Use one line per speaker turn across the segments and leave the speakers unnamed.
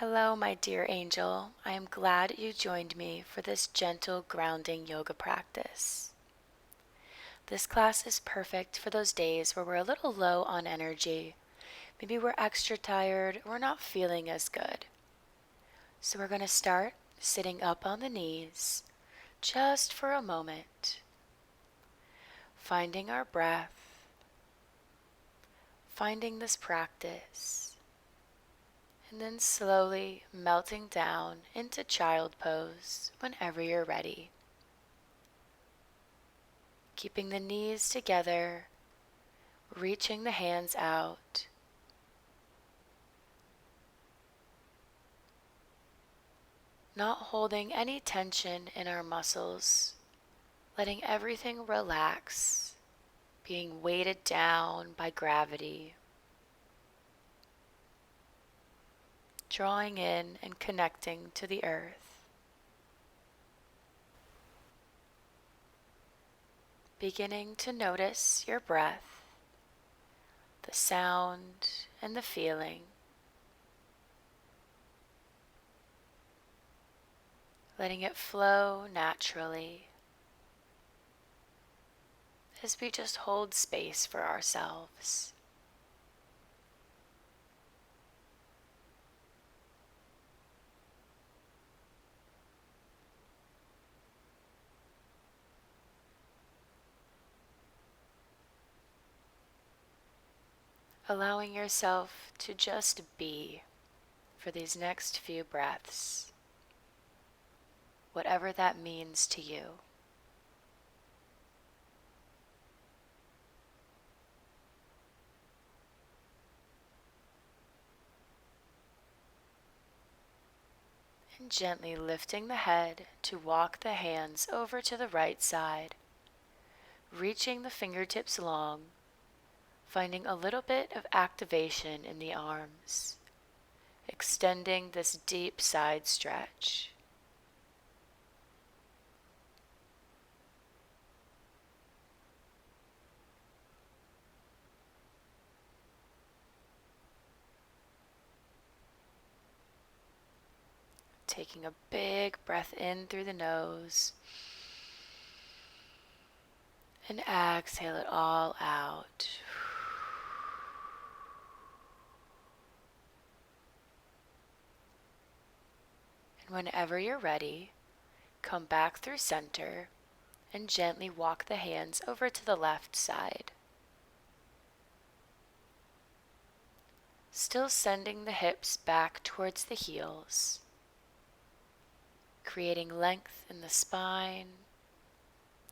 Hello, my dear angel. I am glad you joined me for this gentle grounding yoga practice. This class is perfect for those days where we're a little low on energy. Maybe we're extra tired or we're not feeling as good. So we're going to start sitting up on the knees just for a moment, finding our breath, finding this practice, and then slowly melting down into child pose whenever you're ready. Keeping the knees together, reaching the hands out. Not holding any tension in our muscles, letting everything relax, being weighted down by gravity. Drawing in and connecting to the earth. Beginning to notice your breath, the sound and the feeling. Letting it flow naturally as we just hold space for ourselves. Allowing yourself to just be for these next few breaths, whatever that means to you. And gently lifting the head to walk the hands over to the right side, reaching the fingertips long, finding a little bit of activation in the arms, extending this deep side stretch. Taking a big breath in through the nose and exhale it all out. And whenever you're ready, come back through center and gently walk the hands over to the left side. Still sending the hips back towards the heels, creating length in the spine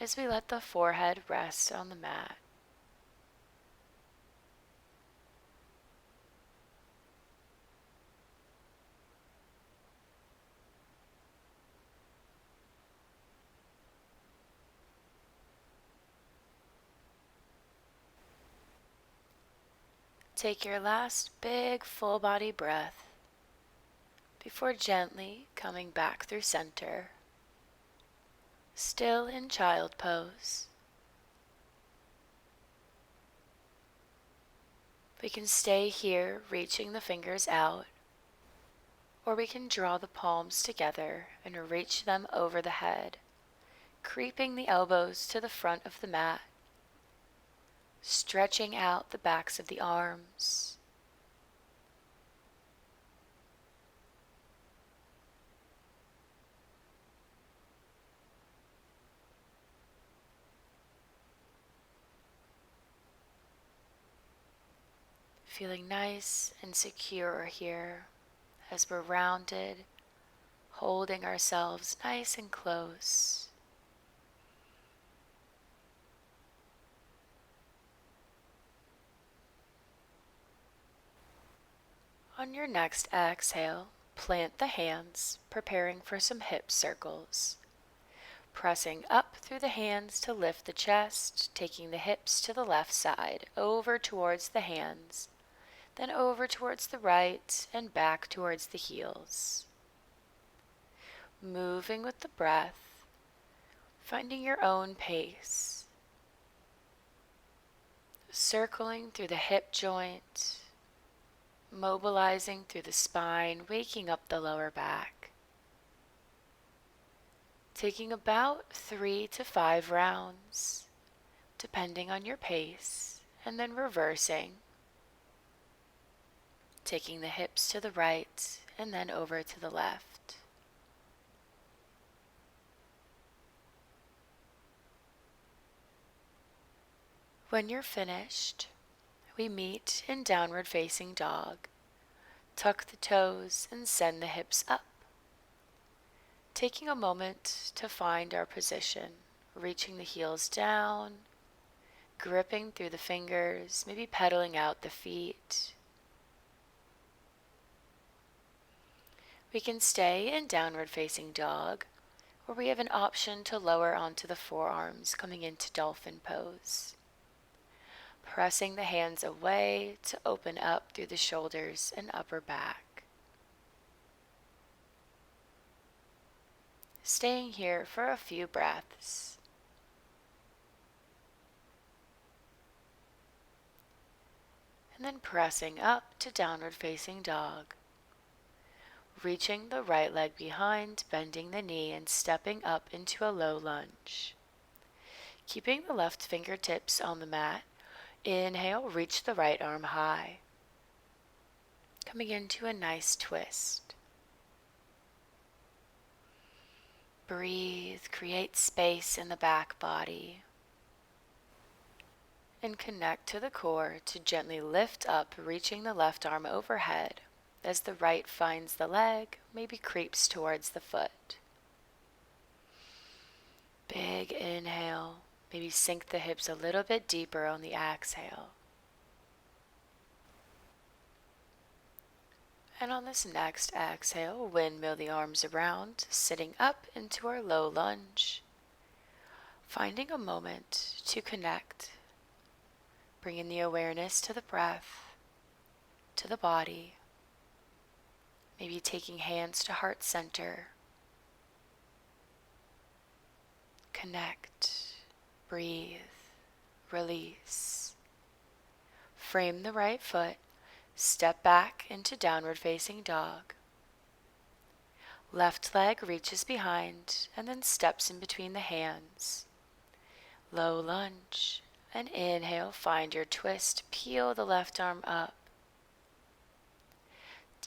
as we let the forehead rest on the mat. Take your last big full body breath before gently coming back through center, still in child pose. We can stay here reaching the fingers out, or we can draw the palms together and reach them over the head, creeping the elbows to the front of the mat, stretching out the backs of the arms. Feeling nice and secure here as we're rounded, holding ourselves nice and close. On your next exhale, plant the hands, preparing for some hip circles. Pressing up through the hands to lift the chest, taking the hips to the left side, over towards the hands, then over towards the right and back towards the heels. Moving with the breath, finding your own pace. Circling through the hip joint, mobilizing through the spine, waking up the lower back. Taking about 3 to 5 rounds, depending on your pace, and then reversing. Taking the hips to the right and then over to the left. When you're finished, we meet in downward facing dog. Tuck the toes and send the hips up. Taking a moment to find our position, reaching the heels down, gripping through the fingers, maybe pedaling out the feet. We can stay in downward facing dog, or we have an option to lower onto the forearms, coming into dolphin pose. Pressing the hands away to open up through the shoulders and upper back. Staying here for a few breaths. And then pressing up to downward facing dog. Reaching the right leg behind, bending the knee and stepping up into a low lunge. Keeping the left fingertips on the mat. Inhale, reach the right arm high. Coming into a nice twist. Breathe, create space in the back body. And connect to the core to gently lift up, reaching the left arm overhead as the right finds the leg, maybe creeps towards the foot. Big inhale, maybe sink the hips a little bit deeper on the exhale. And on this next exhale, windmill the arms around, sitting up into our low lunge. Finding a moment to connect, bringing the awareness to the breath, to the body. Maybe taking hands to heart center. Connect, breathe, release. Frame the right foot, step back into downward facing dog. Left leg reaches behind and then steps in between the hands. Low lunge, and inhale, find your twist, peel the left arm up.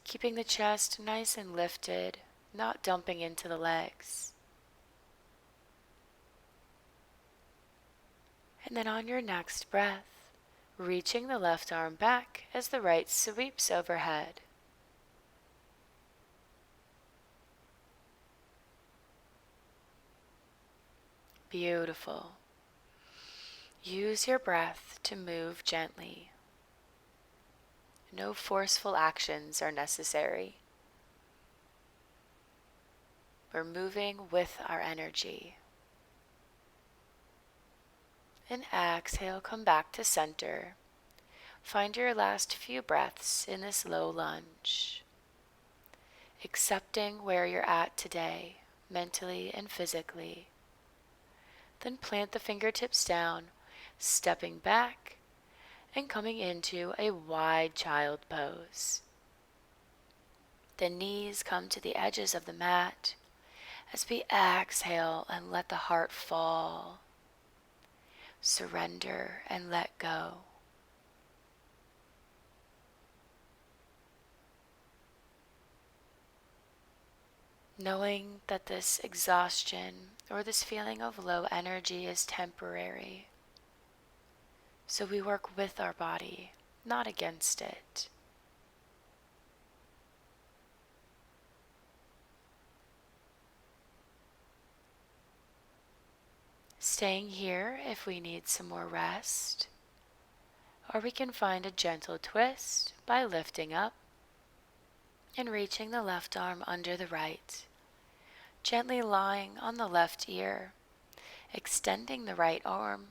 Keeping the chest nice and lifted, not dumping into the legs. And then on your next breath, reaching the left arm back as the right sweeps overhead. Beautiful. Use your breath to move gently. No forceful actions are necessary. We're moving with our energy. And exhale, come back to center. Find your last few breaths in this low lunge. Accepting where you're at today, mentally and physically. Then plant the fingertips down, stepping back and coming into a wide child pose. The knees come to the edges of the mat as we exhale and let the heart fall. Surrender and let go. Knowing that this exhaustion or this feeling of low energy is temporary. So we work with our body, not against it. Staying here if we need some more rest, or we can find a gentle twist by lifting up and reaching the left arm under the right, gently lying on the left ear, extending the right arm.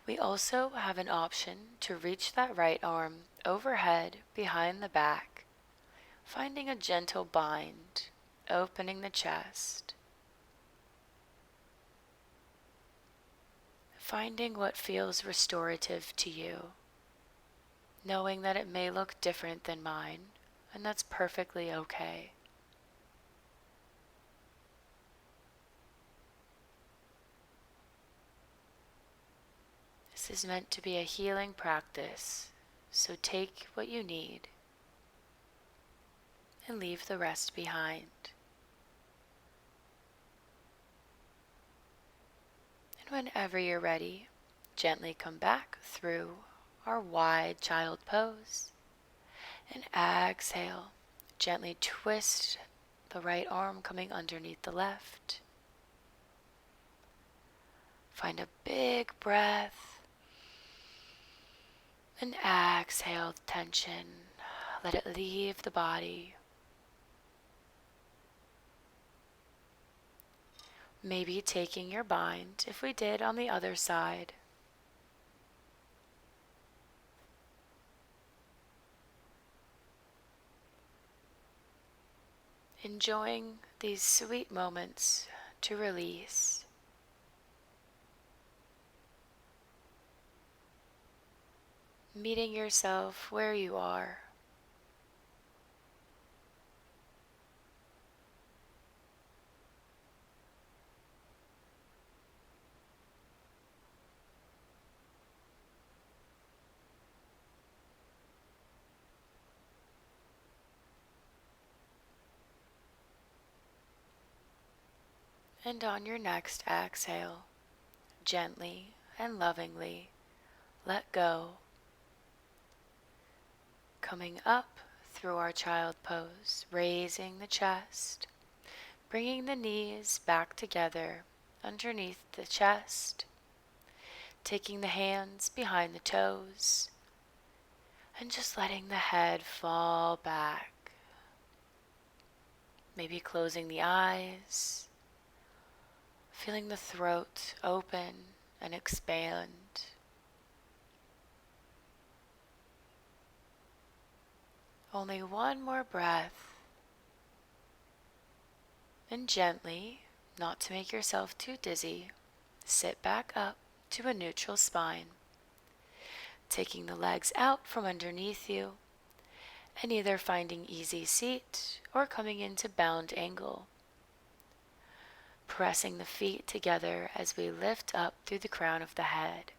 We also have an option to reach that right arm overhead behind the back, finding a gentle bind, opening the chest. Finding what feels restorative to you. knowing that it may look different than mine, and that's perfectly okay. This is meant to be a healing practice, so take what you need and leave the rest behind. And whenever you're ready, gently come back through our wide child pose and exhale. Gently twist the right arm coming underneath the left. Find a big breath and exhale the tension. Let it leave the body. Maybe taking your bind if we did on the other side. Enjoying these sweet moments to release. Meeting yourself where you are. And on your next exhale, gently and lovingly let go, coming up through our child pose, raising the chest, bringing the knees back together underneath the chest, taking the hands behind the toes, and just letting the head fall back. Maybe closing the eyes, feeling the throat open and expand. Only one more breath. And gently, not to make yourself too dizzy, sit back up to a neutral spine, taking the legs out from underneath you and either finding easy seat or coming into bound angle. Pressing the feet together as we lift up through the crown of the head.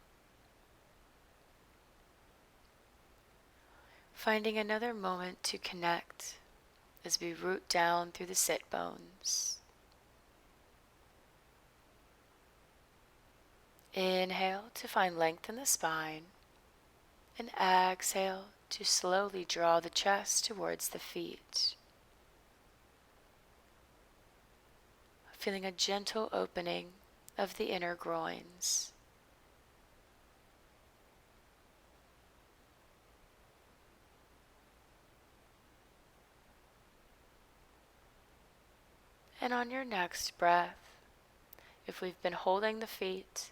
Finding another moment to connect as we root down through the sit bones. Inhale to find length in the spine, and exhale to slowly draw the chest towards the feet. Feeling a gentle opening of the inner groins. And on your next breath, if we've been holding the feet,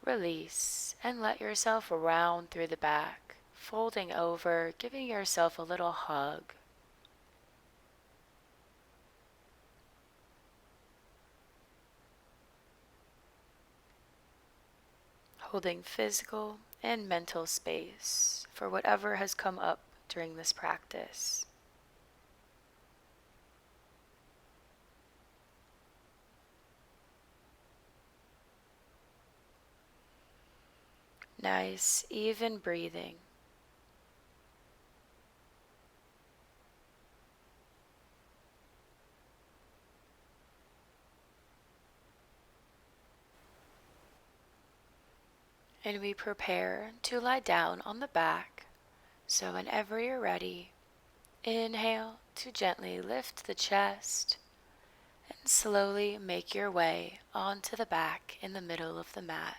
release and let yourself round through the back, folding over, giving yourself a little hug. Holding physical and mental space for whatever has come up during this practice. Nice, even breathing. And we prepare to lie down on the back. So whenever you're ready, inhale to gently lift the chest and slowly make your way onto the back in the middle of the mat.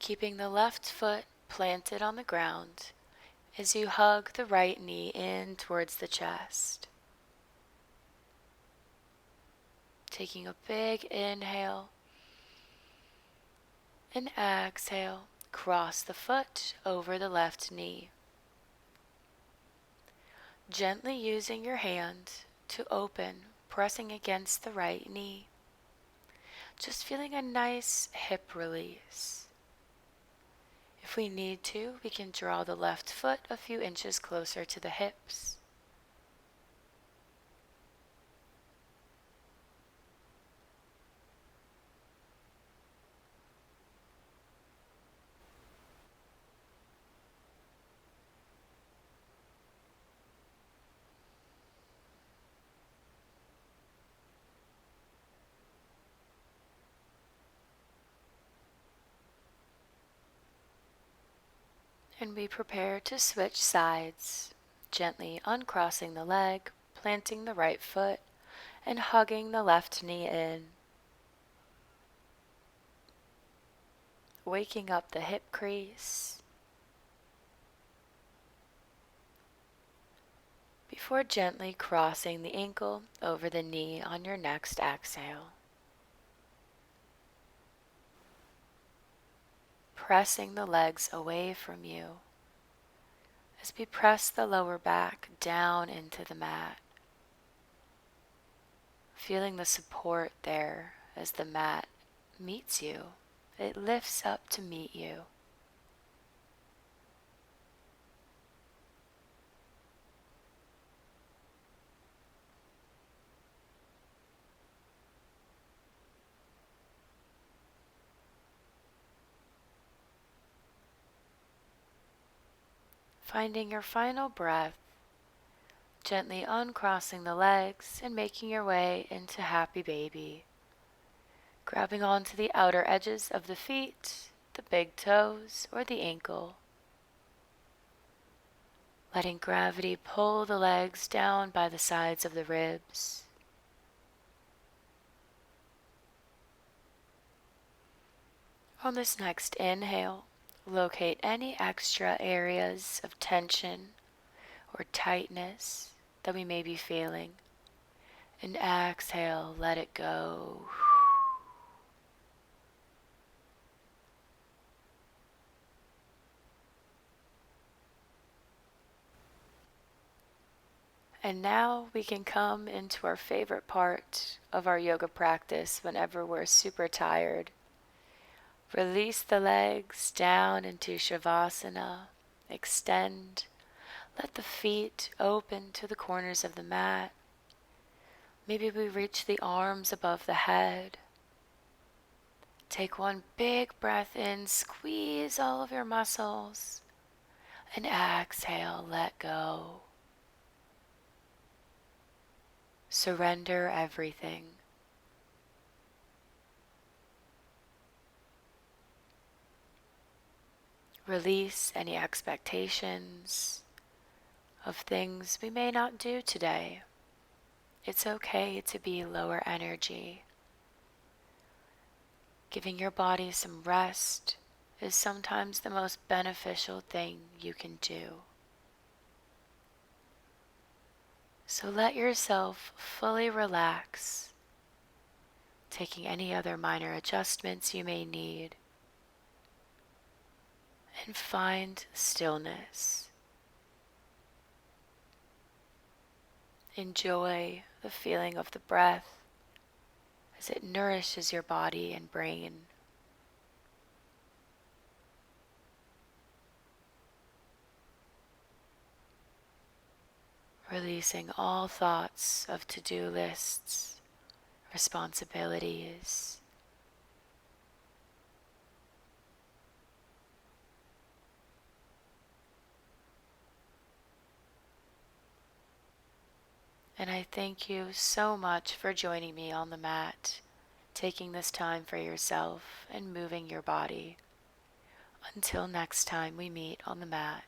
Keeping the left foot planted on the ground as you hug the right knee in towards the chest. Taking a big inhale and exhale, cross the foot over the left knee. Gently using your hand to open, pressing against the right knee. Just feeling a nice hip release. If we need to, we can draw the left foot a few inches closer to the hips. And we prepare to switch sides, gently uncrossing the leg, planting the right foot, and hugging the left knee in, waking up the hip crease, before gently crossing the ankle over the knee on your next exhale. Pressing the legs away from you as we press the lower back down into the mat. Feeling the support there as the mat meets you. It lifts up to meet you. Finding your final breath, gently uncrossing the legs and making your way into Happy Baby. Grabbing onto the outer edges of the feet, the big toes, or the ankle. Letting gravity pull the legs down by the sides of the ribs. On this next inhale, locate any extra areas of tension or tightness that we may be feeling. And exhale, let it go. And now we can come into our favorite part of our yoga practice whenever we're super tired. Release the legs down into Shavasana. Extend. Let the feet open to the corners of the mat. Maybe we reach the arms above the head. Take one big breath in, squeeze all of your muscles, and exhale, let go. Surrender everything. Release any expectations of things we may not do today. It's okay to be lower energy. Giving your body some rest is sometimes the most beneficial thing you can do. So let yourself fully relax, taking any other minor adjustments you may need, and find stillness. Enjoy the feeling of the breath as it nourishes your body and brain. Releasing all thoughts of to-do lists, responsibilities. And I thank you so much for joining me on the mat, taking this time for yourself and moving your body. Until next time we meet on the mat.